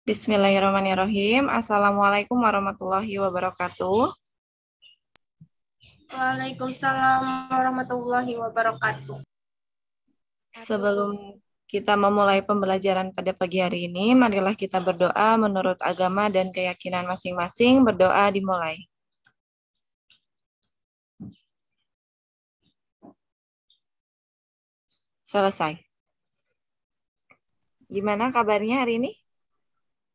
Bismillahirrahmanirrahim. Assalamualaikum warahmatullahi wabarakatuh. Waalaikumsalam warahmatullahi wabarakatuh. Sebelum kita memulai pembelajaran pada pagi hari ini, marilah kita berdoa menurut agama dan keyakinan masing-masing. Berdoa dimulai. Selesai. Gimana kabarnya hari ini?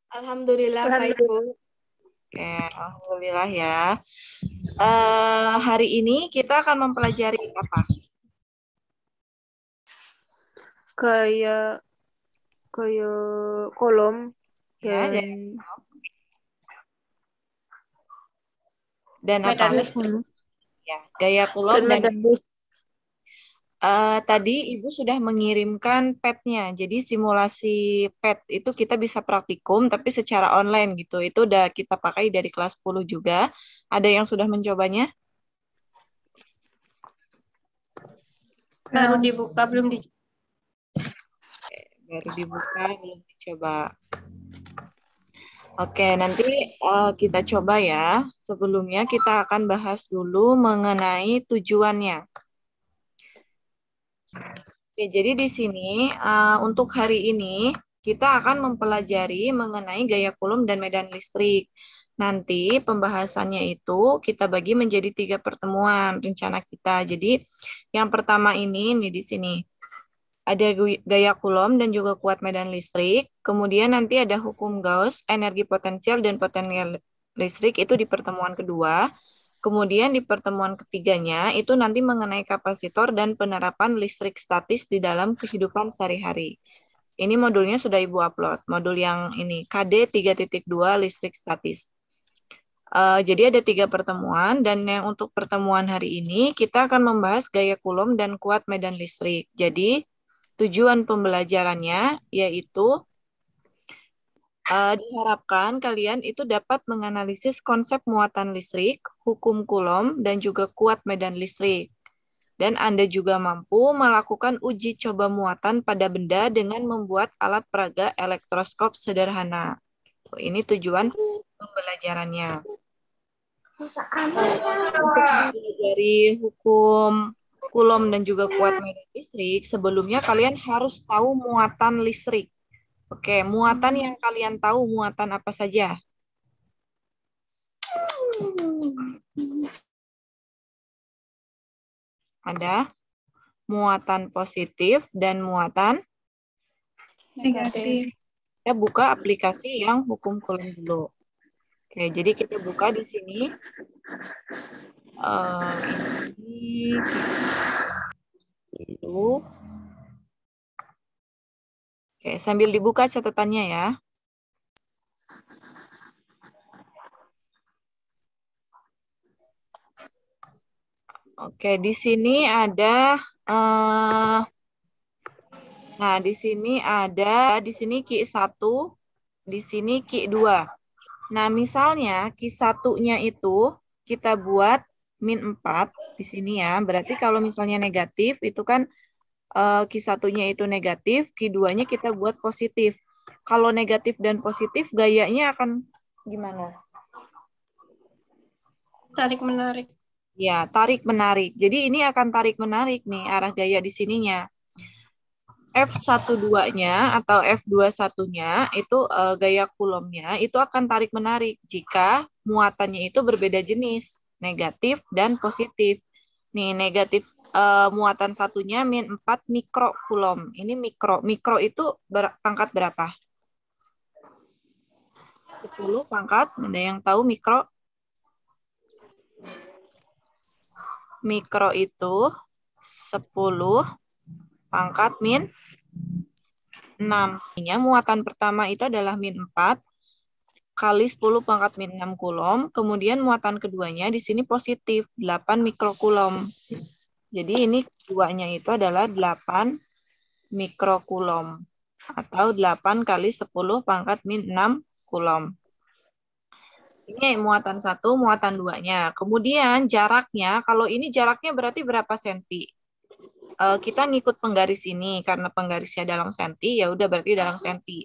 Alhamdulillah baik, Bu. Oke, alhamdulillah ya. Hari ini kita akan mempelajari apa? Kayak kolom Ya, dan apa? Medan listrik. Ya, gaya kolom dan tadi Ibu sudah mengirimkan PET-nya. Jadi simulasi PET itu kita bisa praktikum tapi secara online gitu. Itu udah kita pakai dari kelas 10 juga. Ada yang sudah mencobanya? Baru dibuka, belum dicoba. Baru dibuka, belum dicoba. Oke, nanti kita coba ya. Sebelumnya kita akan bahas dulu mengenai tujuannya. Oke, jadi di sini untuk hari ini kita akan mempelajari mengenai gaya Coulomb dan medan listrik. Nanti pembahasannya itu kita bagi menjadi 3 pertemuan rencana kita. Jadi yang pertama ini di sini ada gaya Coulomb dan juga kuat medan listrik. Kemudian nanti ada hukum Gauss, energi potensial dan potensial listrik itu di pertemuan kedua. Kemudian di pertemuan ketiganya itu nanti mengenai kapasitor dan penerapan listrik statis di dalam kehidupan sehari-hari. Ini modulnya sudah Ibu upload, modul yang ini KD 3.2 listrik statis. Jadi ada 3 pertemuan dan yang untuk pertemuan hari ini kita akan membahas gaya Coulomb dan kuat medan listrik. Jadi tujuan pembelajarannya yaitu diharapkan kalian itu dapat menganalisis konsep muatan listrik, hukum Coulomb, dan juga kuat medan listrik. Dan Anda juga mampu melakukan uji coba muatan pada benda dengan membuat alat peraga elektroskop sederhana. Ini tujuan pembelajarannya. Dari hukum Coulomb dan juga kuat medan listrik, sebelumnya kalian harus tahu muatan listrik. Oke, muatan yang kalian tahu, muatan apa saja? Ada muatan positif dan muatan Negatif. Kita buka aplikasi yang hukum Coulomb dulu. Oke, jadi kita buka di sini. Ini itu. Oke, sambil dibuka catatannya ya. Oke, di sini ada di sini Q1, di sini Q2. Nah, misalnya Q1-nya itu kita buat -4 di sini ya. Berarti kalau misalnya negatif itu kan Q1-nya itu negatif, Q2-nya kita buat positif. Kalau negatif dan positif gayanya akan gimana? Tarik-menarik. Ya, tarik-menarik. Jadi ini akan tarik-menarik nih arah gaya di sininya. F12-nya atau F21-nya itu gaya Coulomb-nya itu akan tarik-menarik jika muatannya itu berbeda jenis, negatif dan positif. Nih, negatif muatan satunya -4 mikrocoulomb. Ini mikro. Mikro itu pangkat berapa? 10 pangkat. Ada yang tahu mikro? Mikro itu 10 pangkat -6. Muatan pertama itu adalah -4 kali 10 pangkat -6 Coulomb. Kemudian muatan keduanya di sini positif, 8 mikrocoulomb. Jadi ini keduanya itu adalah 8 mikrocoulomb. Atau 8 kali 10 pangkat -6 Coulomb. Ini muatan 1, muatan 2-nya. Kemudian jaraknya, kalau ini jaraknya berarti berapa senti? Kita ngikut penggaris ini, karena penggarisnya dalam senti, ya udah berarti dalam senti.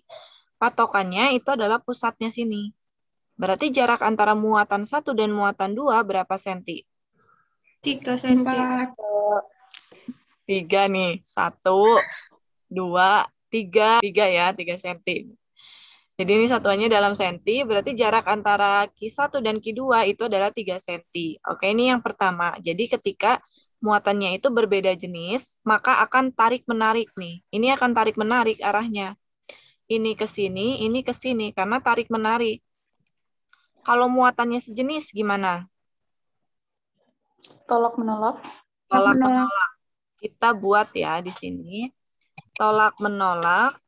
patokannya itu adalah pusatnya sini. Berarti jarak antara muatan 1 dan muatan 2 berapa senti? 3 senti. 3 nih. 1, 2, 3. 3 ya, 3 senti. Jadi ini satuannya dalam senti, berarti jarak antara Q1 dan Q2 itu adalah 3 senti. Oke, ini yang pertama. Jadi ketika muatannya itu berbeda jenis, maka akan tarik-menarik nih. Ini akan tarik-menarik arahnya. Ini ke sini, ini ke sini, karena tarik-menarik. Kalau muatannya sejenis gimana? Tolak-menolak. Tolak-menolak. Kita buat ya di sini. Tolak-menolak.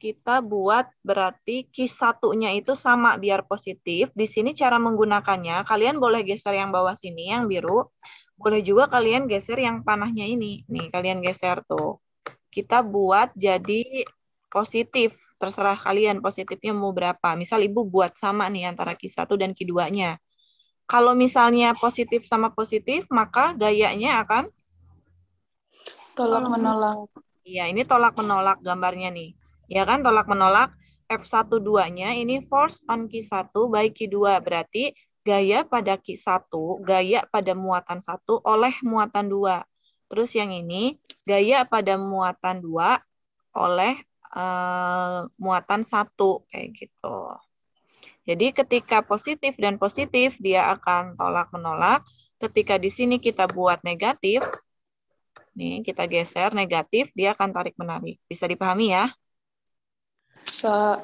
Kita buat berarti Q1-nya itu sama biar positif. Di sini cara menggunakannya, kalian boleh geser yang bawah sini, yang biru. Boleh juga kalian geser yang panahnya ini. Nih, kalian geser tuh. Kita buat jadi positif. Terserah kalian positifnya mau berapa. Misal Ibu buat sama nih antara Q1 dan Q2-nya. Kalau misalnya positif sama positif, maka gayanya akan Tolak-menolak. iya, ini tolak-menolak gambarnya nih. Ya kan, tolak-menolak. F1-2-nya ini force on Q1 by Q2. Berarti gaya pada Q1, gaya pada muatan 1 oleh muatan 2. Terus yang ini, gaya pada muatan 2 oleh muatan 1. Kayak gitu. Jadi ketika positif dan positif, dia akan tolak-menolak. Ketika di sini kita buat negatif, nih, kita geser negatif, dia akan tarik-menarik. Bisa dipahami ya? Bisa.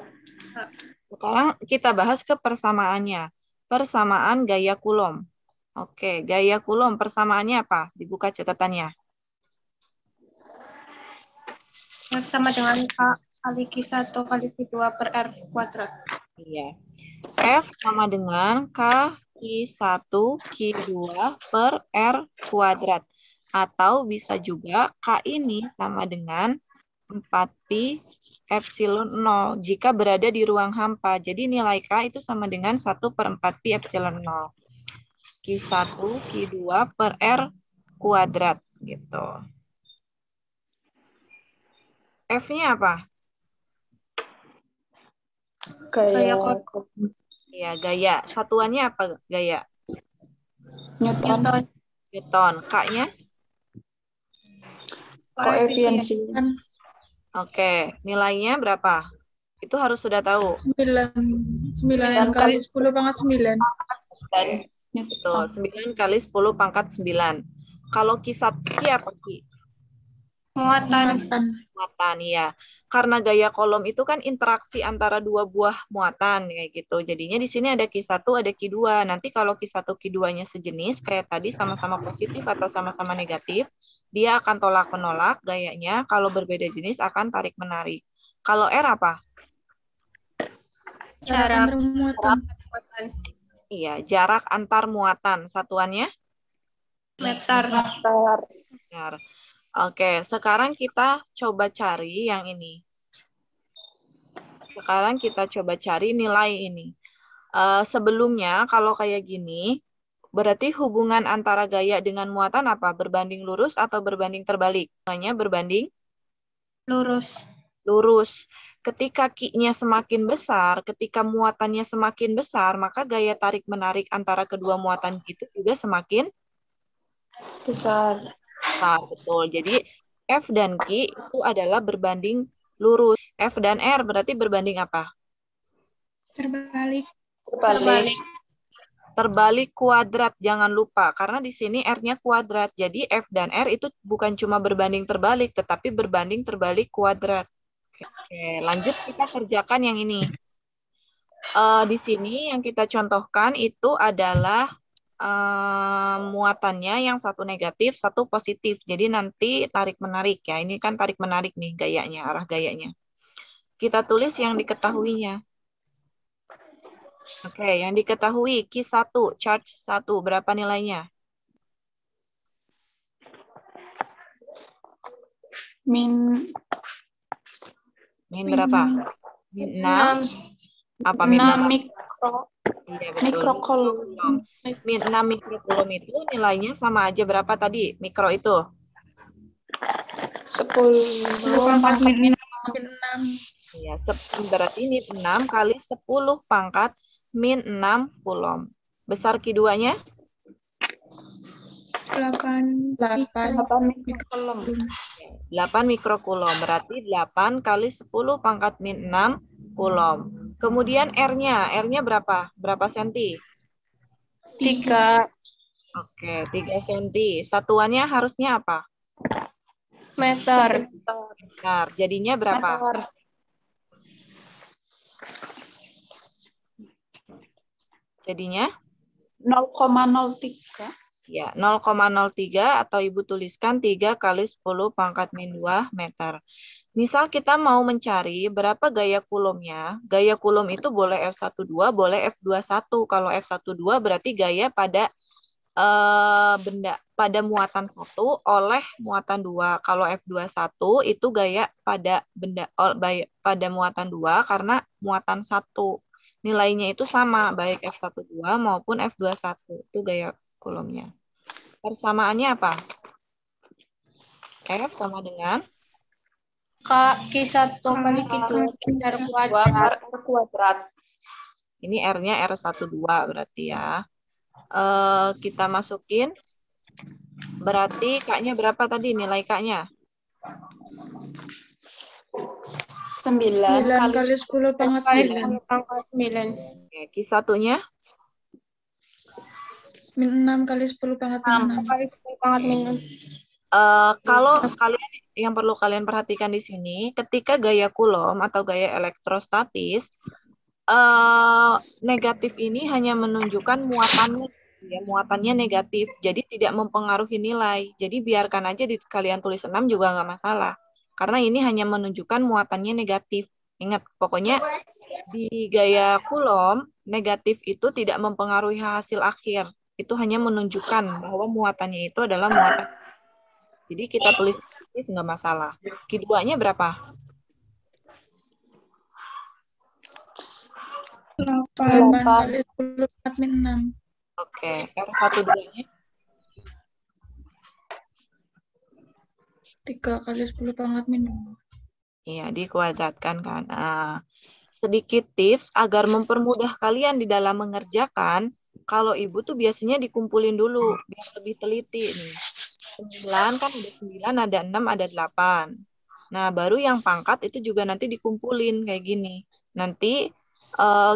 Sekarang kita bahas ke persamaannya. Persamaan gaya Coulomb. Oke, gaya Coulomb persamaannya apa? Dibuka catatannya. F sama dengan K kali Q1 kali Q2 per R kuadrat. Iya. F sama dengan K Q1 Q2 per R kuadrat. Atau bisa juga K ini sama dengan 4pi epsilon 0 jika berada di ruang hampa. Jadi nilai K itu sama dengan 1/4pi epsilon 0. Q1, Q2 per R kuadrat. Gitu. F-nya apa? Gaya Ya, gaya. Satuannya apa gaya? Newton. Newton. K-nya? Koefisien. Oke, nilainya berapa? Itu harus sudah tahu. 9 kali 10 pangkat 9. Betul, 9 kali 10 pangkat 9. Kalau Q apa Ki? Muatan. Muatan, ya. Karena gaya kolom itu kan interaksi antara dua buah muatan kayak gitu. Jadinya di sini ada Q1, ada Q2. Nanti kalau Q1, Q2-nya sejenis kayak tadi sama-sama positif atau sama-sama negatif, dia akan tolak-menolak gayanya. Kalau berbeda jenis akan tarik-menarik. Kalau R apa? Jarak muatan. Iya, jarak antar muatan. Satuannya? Meter. Benar. Oke, sekarang kita coba cari yang ini. Sekarang kita coba cari nilai ini. Sebelumnya, kalau kayak gini, berarti hubungan antara gaya dengan muatan apa? Berbanding lurus atau berbanding terbalik? Hubungannya berbanding? Lurus. Lurus. Ketika Q-nya semakin besar, ketika muatannya semakin besar, maka gaya tarik-menarik antara kedua muatan itu juga semakin besar. Betul. Jadi F dan Q itu adalah berbanding lurus. F dan R berarti berbanding apa? Terbalik. Terbalik kuadrat, jangan lupa. Karena di sini R-nya kuadrat. Jadi F dan R itu bukan cuma berbanding terbalik, tetapi berbanding terbalik kuadrat. Oke, lanjut kita kerjakan yang ini. Di sini yang kita contohkan itu adalah muatannya yang satu negatif, satu positif. Jadi nanti tarik-menarik ya. Ini kan tarik-menarik nih gayanya, arah gayanya. Kita tulis yang diketahuinya. Oke, yang diketahui Q1, charge 1, berapa nilainya? Min berapa? Min 6. Apa min 6 mikro. Iya, betul. Mikrocoulomb. Min 6 mikrocoulomb itu nilainya sama aja berapa tadi? Mikro itu? 10 pangkat min 6. Ya, berarti ini 6 kali 10 pangkat min 6 kulom. Besar Q2-nya? 8 8 mikrokulum. 8 mikrokulom. Berarti 8 kali 10 pangkat min 6 kulom. Kemudian R-nya. R-nya berapa? Berapa senti? 3 Oke, 3 senti. Satuannya harusnya apa? meter. Benar. Jadinya berapa? Meter. Jadinya? 0,03. Ya, 0,03 atau Ibu tuliskan 3 kali 10 pangkat min 2 meter. Misal kita mau mencari berapa gaya kulomnya. Gaya kulom itu boleh F12, boleh F21. Kalau F12 berarti gaya pada benda pada muatan 1 oleh muatan 2. Kalau F21 itu gaya pada benda pada muatan 2 karena muatan 1. Nilainya itu sama baik F12 maupun F21. Itu gaya kulomnya. Persamaannya apa? F sama dengan Q1 kali Q2 R kuadrat. R kuadrat. ini R-nya R12 berarti ya. Kita masukin. Berarti K-nya berapa tadi nilai K-nya? 9 kali 10 pangkat Kali 9. 10 pangkat 9. Oke, Q1-nya? Min 6 kali 10 pangkat min 6. Kali 10 pangkat min 6. Kalau kalian yang perlu kalian perhatikan di sini, ketika gaya kulom atau gaya elektrostatis, negatif ini hanya menunjukkan muatannya, ya, muatannya negatif, jadi tidak mempengaruhi nilai. Jadi biarkan aja kalian tulis 6 juga nggak masalah, karena ini hanya menunjukkan muatannya negatif. Ingat, pokoknya di gaya kulom, negatif itu tidak mempengaruhi hasil akhir. Itu hanya menunjukkan bahwa muatannya itu adalah muatan. Jadi kita tulis negatif nggak masalah. Q2-nya berapa? 8 kali 10 pangkat min 6. Oke, R12-nya? 3 kali 10 pangkat min 2. Iya, dikuadratkan kan. Sedikit tips agar mempermudah kalian di dalam mengerjakan, kalau Ibu tuh biasanya dikumpulin dulu, biar lebih teliti nih. 9 kan ada 9, ada 6, ada 8. Nah, baru yang pangkat itu juga nanti dikumpulin kayak gini. Nanti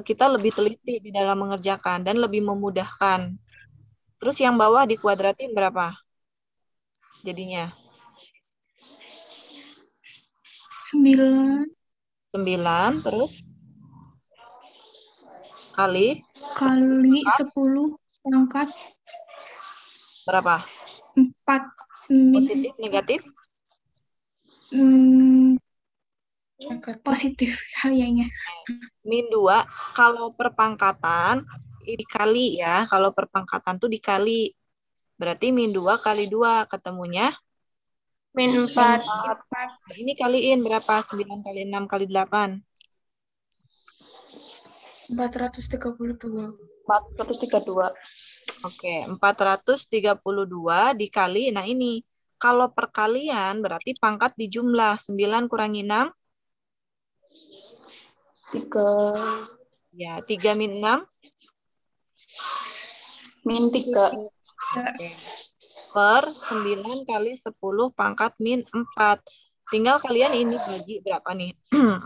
kita lebih teliti di dalam mengerjakan dan lebih memudahkan. Terus yang bawah dikuadratin berapa? Jadinya? 9 9, terus? Kali 10 pangkat berapa? 4 Positif, negatif? positif kayaknya. Min 2, kalau perpangkatan dikali ya. Kalau perpangkatan tuh dikali. Berarti min 2 kali 2 ketemunya? Min 4. Ini kaliin berapa? 9 kali 6 kali 8. 432. 432. Oke, 432 dikali. Nah ini, kalau perkalian berarti pangkat dijumlah. 9 kurangi 6? 3. Ya, 3 min 6? Min 3. Oke. Per 9 kali 10 pangkat min 4. Tinggal kalian ini bagi berapa nih?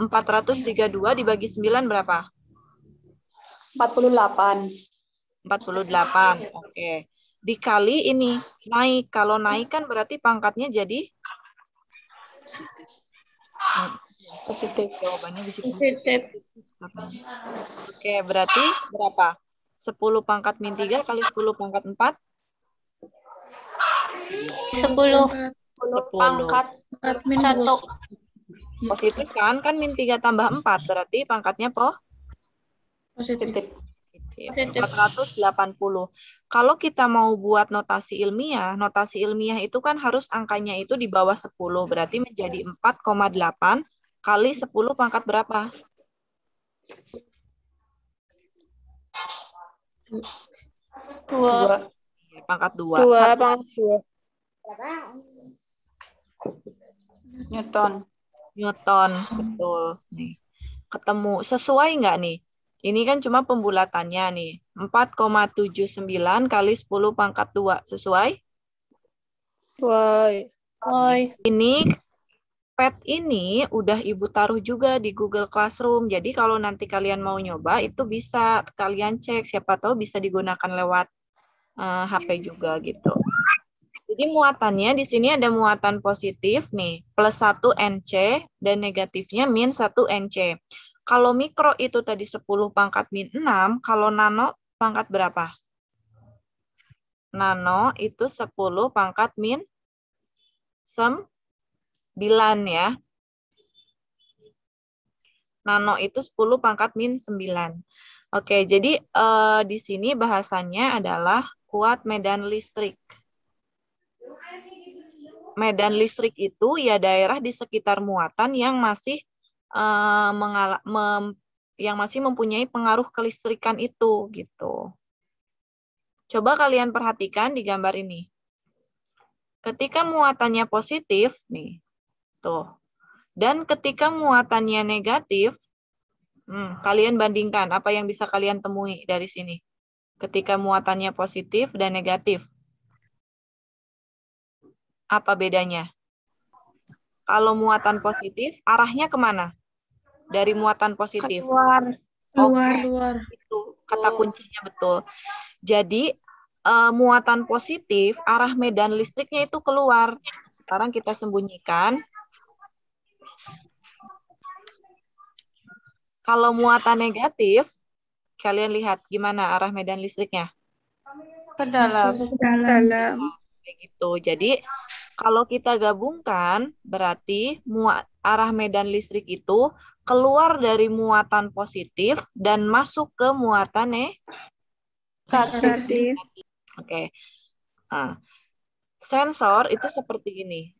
432 dibagi 9 berapa? 48. 48. Oke. Dikali ini naik. Kalau naik kan berarti pangkatnya jadi Positif. jawabannya di situ. Positif. Oke, berarti berapa? 10 pangkat min 3 kali 10 pangkat 4? 10. 10 pangkat 4 min 1. 2. Positif kan? Kan min 3 tambah 4. Berarti pangkatnya Positif. Positif. 480. Kalau kita mau buat notasi ilmiah itu kan harus angkanya itu di bawah 10. Berarti menjadi 4,8 kali 10 pangkat berapa? 2. Pangkat 2. 2 pangkat 2. Newton. Newton, betul. Nih. Ketemu. Sesuai nggak nih? Ini kan cuma pembulatannya nih. 4,79 kali 10 pangkat 2. Sesuai? Woi. Ini pet ini udah Ibu taruh juga di Google Classroom. Jadi kalau nanti kalian mau nyoba, itu bisa kalian cek. Siapa tahu bisa digunakan lewat HP juga gitu. Jadi muatannya di sini ada muatan positif nih, plus 1 NC, dan negatifnya min 1 NC. Kalau mikro itu tadi 10 pangkat min 6, kalau nano pangkat berapa? Nano itu 10 pangkat min 9 ya. Nano itu 10 pangkat min 9. Oke, jadi di sini bahasanya adalah kuat medan listrik. Medan listrik itu ya daerah di sekitar muatan yang masih mempunyai pengaruh kelistrikan itu gitu. Coba kalian perhatikan di gambar ini. Ketika muatannya positif nih, tuh. Dan ketika muatannya negatif, kalian bandingkan apa yang bisa kalian temui dari sini. Ketika muatannya positif dan negatif. Apa bedanya? Kalau muatan positif, arahnya kemana? Dari muatan positif. Keluar. Itu kata kuncinya betul. Jadi, muatan positif, arah medan listriknya itu keluar. Sekarang kita sembunyikan. Kalau muatan negatif, kalian lihat gimana arah medan listriknya? Ke dalam. Dalam. Kayak gitu. Jadi, kalau kita gabungkan, berarti arah medan listrik itu keluar dari muatan positif dan masuk ke muatan Negatif. Oke. Nah, sensor itu seperti ini.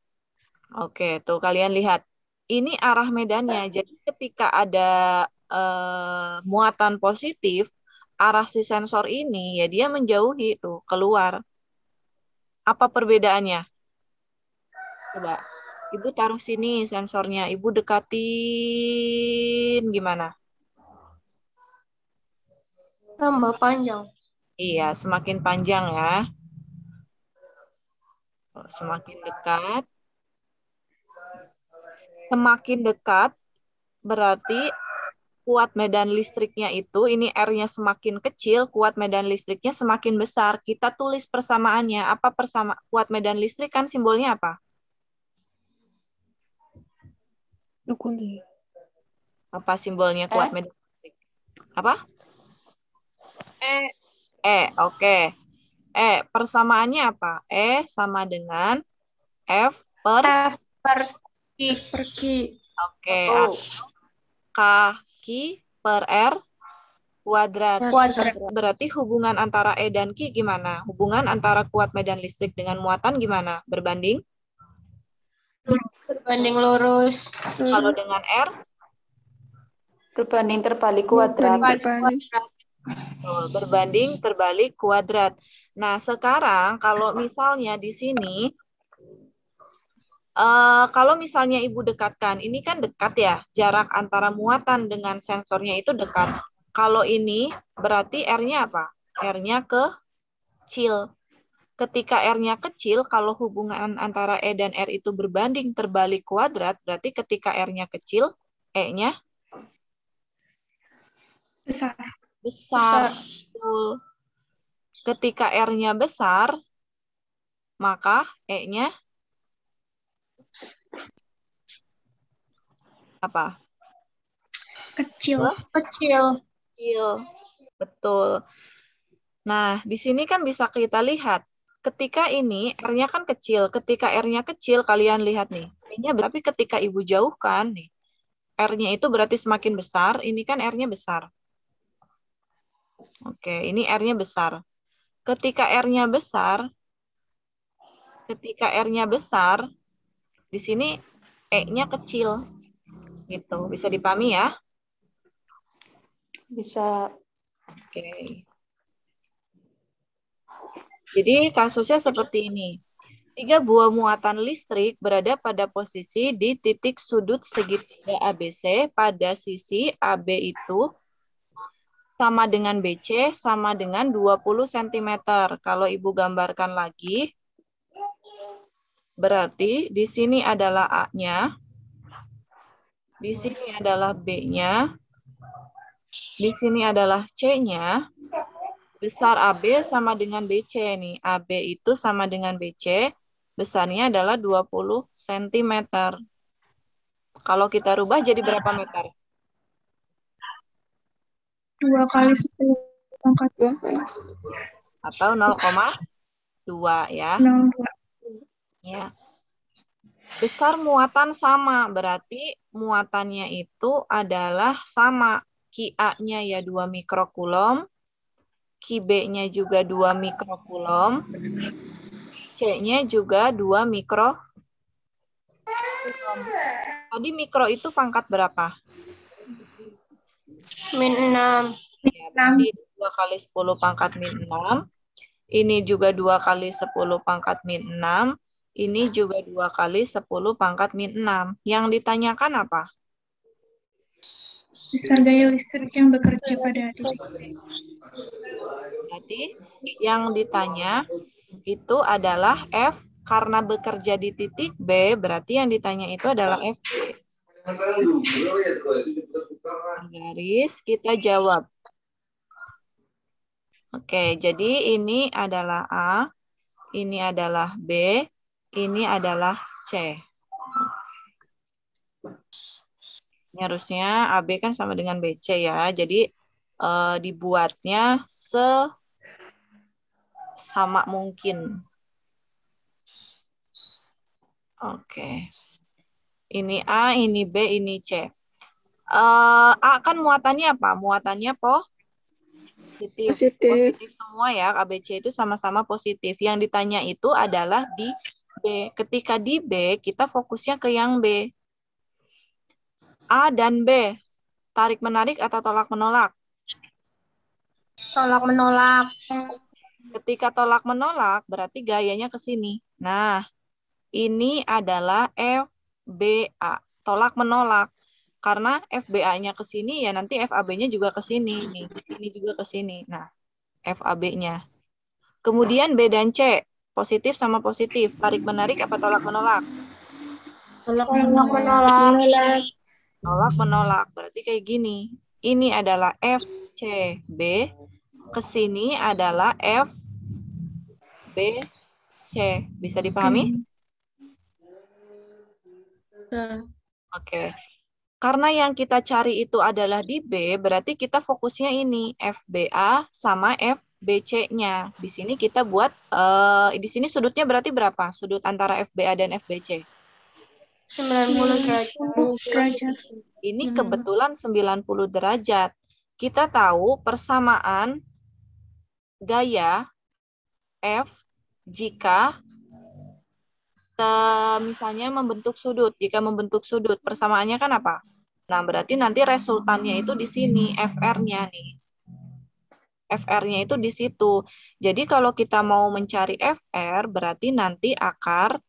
Oke, tuh kalian lihat. Ini arah medannya. Jadi ketika ada muatan positif, arah si sensor ini ya dia menjauhi tuh, keluar. Apa perbedaannya? Coba. Ibu taruh sini sensornya. Ibu dekatin gimana? Tambah panjang. Iya, semakin panjang ya. Semakin dekat. Semakin dekat berarti kuat medan listriknya itu, ini R-nya semakin kecil, kuat medan listriknya semakin besar. Kita tulis persamaannya. Apa kuat medan listrik kan simbolnya apa? Apa simbolnya kuat medan listrik? Apa? Oke. Persamaannya apa? E sama dengan F per Q. Oke. K per R kuadrat. Berarti hubungan antara E dan Q gimana? Hubungan antara kuat medan listrik dengan muatan gimana? Berbanding? Berbanding lurus. Kalau dengan R? Berbanding terbalik kuadrat. Berbanding terbalik kuadrat. Nah, sekarang kalau misalnya di sini, kalau misalnya Ibu dekatkan, ini kan dekat ya, jarak antara muatan dengan sensornya itu dekat. Kalau ini berarti R-nya apa? R-nya kecil. Ketika R-nya kecil, kalau hubungan antara E dan R itu berbanding terbalik kuadrat, berarti ketika R-nya kecil, E-nya besar. Ketika R-nya besar, maka E-nya apa? Kecil. Betul. Nah, di sini kan bisa kita lihat. Ketika ini R-nya kan kecil. Ketika R-nya kecil, kalian lihat nih. R-nya, tapi ketika Ibu jauhkan nih, R-nya itu berarti semakin besar. Ini kan R-nya besar. Oke, ini R-nya besar. Ketika R-nya besar, di sini E-nya kecil. Gitu. Bisa dipahami ya? Bisa. Oke. Jadi kasusnya seperti ini. Tiga buah muatan listrik berada pada posisi di titik sudut segitiga ABC pada sisi AB itu sama dengan BC sama dengan 20 cm. Kalau Ibu gambarkan lagi, berarti di sini adalah A-nya, di sini adalah B-nya, di sini adalah C-nya. Besar AB sama dengan BC nih. AB itu sama dengan BC, besarnya adalah 20 cm. Kalau kita rubah jadi berapa meter? 2 kali 10 pangkat 2. Atau 0,2 ya. 0,2. Ya. Besar muatan sama, berarti muatannya itu adalah sama. QA-nya ya 2 mikrokulom, QB-nya juga 2 mikrokulom, C-nya juga 2 mikrokulom. Tadi mikro itu pangkat berapa? Min 6. Ya, berarti 2 kali 10 pangkat min 6. Ini juga 2 kali 10 pangkat min 6. Ini juga 2 kali 10 pangkat min 6. Yang ditanyakan apa? Besar gaya listrik yang bekerja pada titik B. Berarti yang ditanya itu adalah F karena bekerja di titik B, berarti yang ditanya itu adalah F. Garis, kita jawab. Oke, jadi ini adalah A, ini adalah B, ini adalah C. Ini harusnya AB kan sama dengan BC ya, jadi dibuatnya sama mungkin. Oke. Ini A, ini B, ini C. A kan muatannya apa? Muatannya positif. Positif semua ya, ABC itu sama-sama positif. Yang ditanya itu adalah di B. Ketika di B, kita fokusnya ke yang B. A dan B, tarik-menarik atau tolak-menolak? Tolak-menolak. Ketika tolak-menolak, berarti gayanya ke sini. Nah, ini adalah FBA, tolak-menolak. Karena FBA-nya ke sini, ya nanti FAB-nya juga ke sini. Nih, ke sini juga ke sini. Nah, FAB-nya. Kemudian B dan C, positif sama positif. Tarik-menarik apa tolak-menolak? Tolak-menolak. Tolak-menolak, berarti kayak gini. Ini adalah FCB, ke sini adalah FBC. Bisa dipahami? Oke. Karena yang kita cari itu adalah di B, berarti kita fokusnya ini FBA sama FBC-nya. Di sini kita buat, di sini sudutnya berarti berapa? Sudut antara FBA dan FBC? 90 derajat. Ini kebetulan 90 derajat. Kita tahu persamaan gaya F jika misalnya membentuk sudut. Jika membentuk sudut, persamaannya kan apa? Nah, berarti nanti resultannya itu di sini, FR-nya nih. FR-nya itu di situ. Jadi kalau kita mau mencari FR, berarti nanti akar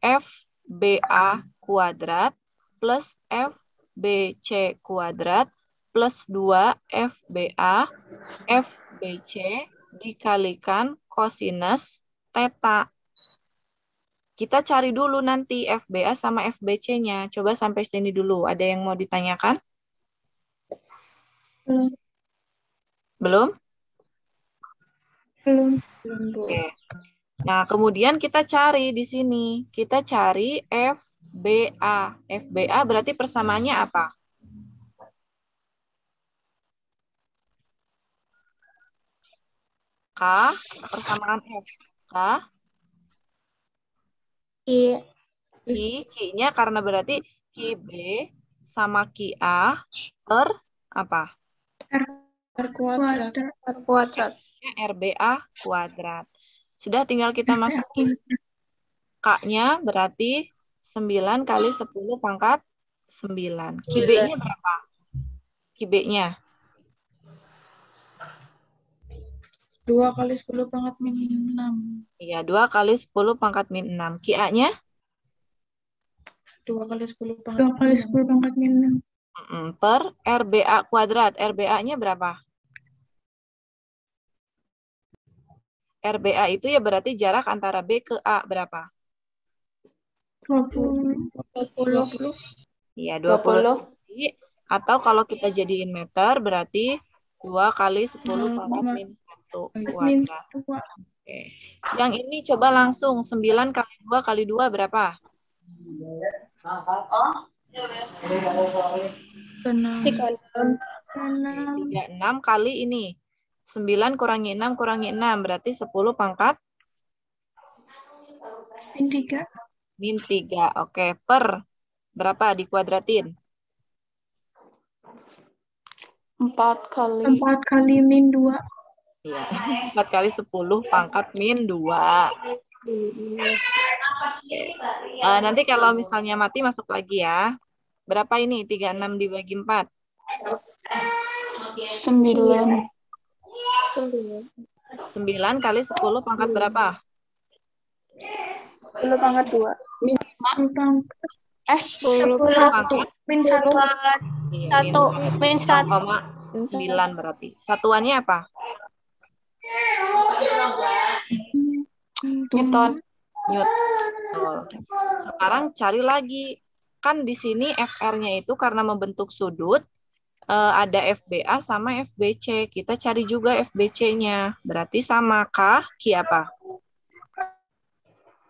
FBA kuadrat plus FBC kuadrat plus 2 FBA FBC dikalikan kosinus theta. Kita cari dulu nanti FBA sama FBC-nya. Coba sampai sini dulu. Ada yang mau ditanyakan? Belum? Belum. Oke. Nah, kemudian kita cari di sini. Kita cari FBA. FBA berarti persamaannya apa? K, persamaan F. K. Q-nya karena berarti QB sama QA per apa? R kuadrat. RBA kuadrat. Sudah tinggal kita masukin. K-nya berarti 9 kali 10 pangkat 9. QB-nya berapa? QB-nya? 2 kali 10 pangkat min 6. Iya, 2 kali 10 pangkat min 6. Kia-nya? 2 kali 10 2 pangkat kali min 10 pangkat min 6. Per RBA kuadrat. RBA-nya berapa? RBA itu ya berarti jarak antara B ke A berapa? 20. 20. Iya, 20 cm. Atau kalau kita jadiin meter berarti 2 kali 10 pangkat min 1 Min kuadrat. 2. Oke. Yang ini coba langsung 9 kali 2 kali 2 berapa? 36 kali ini. 9 kurangi 6 kurangi 6 berarti 10 pangkat Min 3. min 3. Oke, per berapa dikuadratin? 4 kali 4 kali min 2. Iya, 4 kali 10 pangkat min 2. Nanti kalau misalnya mati masuk lagi ya. Berapa ini? 36 dibagi 4? 9. 9 kali 10 pangkat berapa? 10 pangkat 2. 10 pangkat 10 pangkat min 1. Iya, min 0,9 berarti. Satuannya apa? Newton. Newton. Sekarang cari lagi. Kan di sini FR-nya itu karena membentuk sudut, ada FBA sama FBC. Kita cari juga FBC-nya. Berarti sama kah? Ki apa?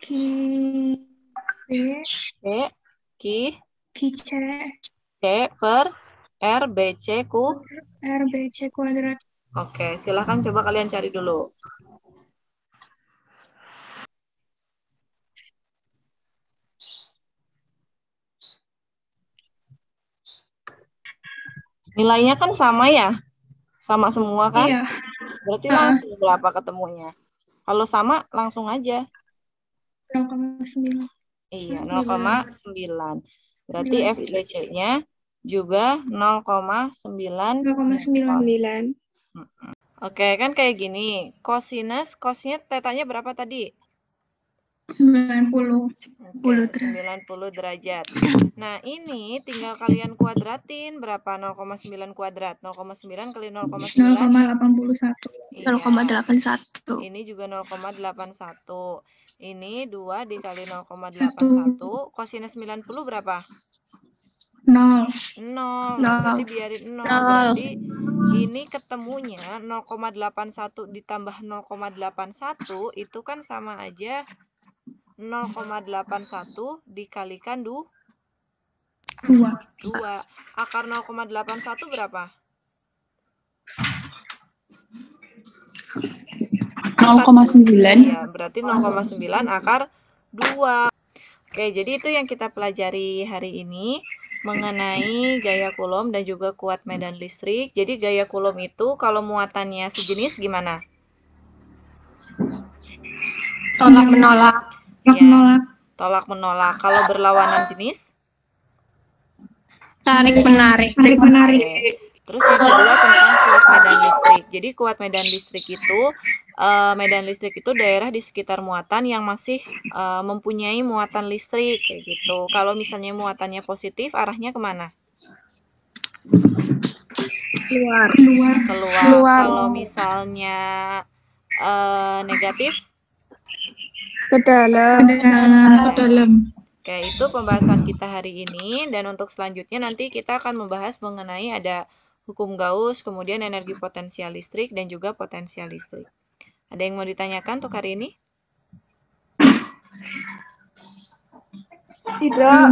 Ki C C per RBC ku. RBC kuadrat. Oke, silahkan coba kalian cari dulu. Nilainya kan sama ya? Sama semua kan? Iya. Berarti langsung berapa ketemunya? Kalau sama, langsung aja. 0,9. Iya, 0,9. Berarti FBC-nya juga 0,9. 0,9. Oke, kan kayak gini. Kosinus, cosnya tetanya berapa tadi? 90 derajat. Nah, ini tinggal kalian kuadratin berapa? 0,9 kuadrat. 0,9 kali 0,9. 0,81. Iya. 0,81. Ini juga 0,81. Ini 2 dikali 0,81. Kosinus 90 berapa? 0. 0. Berarti biarin 0. Berarti ini ketemunya 0,81 ditambah 0,81 itu kan sama aja 0,81 dikalikan 2. Akar 0,81 berapa? 0,9. Ya, berarti 0,9 akar 2. Oke, jadi itu yang kita pelajari hari ini mengenai gaya Coulomb dan juga kuat medan listrik. Jadi gaya Coulomb itu kalau muatannya sejenis gimana? Tolak menolak. Ya, tolak menolak. Kalau berlawanan jenis? Tarik menarik. Oke. Terus yang kedua tentang kuat medan listrik. Jadi kuat medan listrik itu daerah di sekitar muatan yang masih mempunyai muatan listrik kayak gitu. Kalau misalnya muatannya positif, arahnya kemana? Keluar. Kalau misalnya negatif? Ke dalam. Oke, itu pembahasan kita hari ini. Dan untuk selanjutnya nanti kita akan membahas mengenai ada hukum Gauss, kemudian energi potensial listrik, dan juga potensial listrik. Ada yang mau ditanyakan untuk hari ini? Tidak.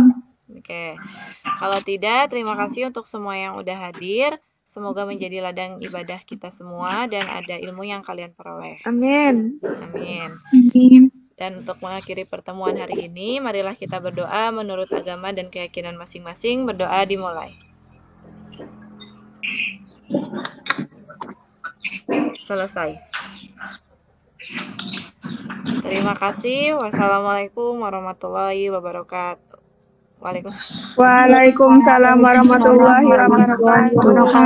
Oke. Kalau tidak, terima kasih untuk semua yang udah hadir. Semoga menjadi ladang ibadah kita semua dan ada ilmu yang kalian peroleh. Amin. Dan untuk mengakhiri pertemuan hari ini, marilah kita berdoa menurut agama dan keyakinan masing-masing. Berdoa dimulai. Selesai. Terima kasih. Wassalamualaikum warahmatullahi wabarakatuh. Waalaikumsalam warahmatullahi wabarakatuh.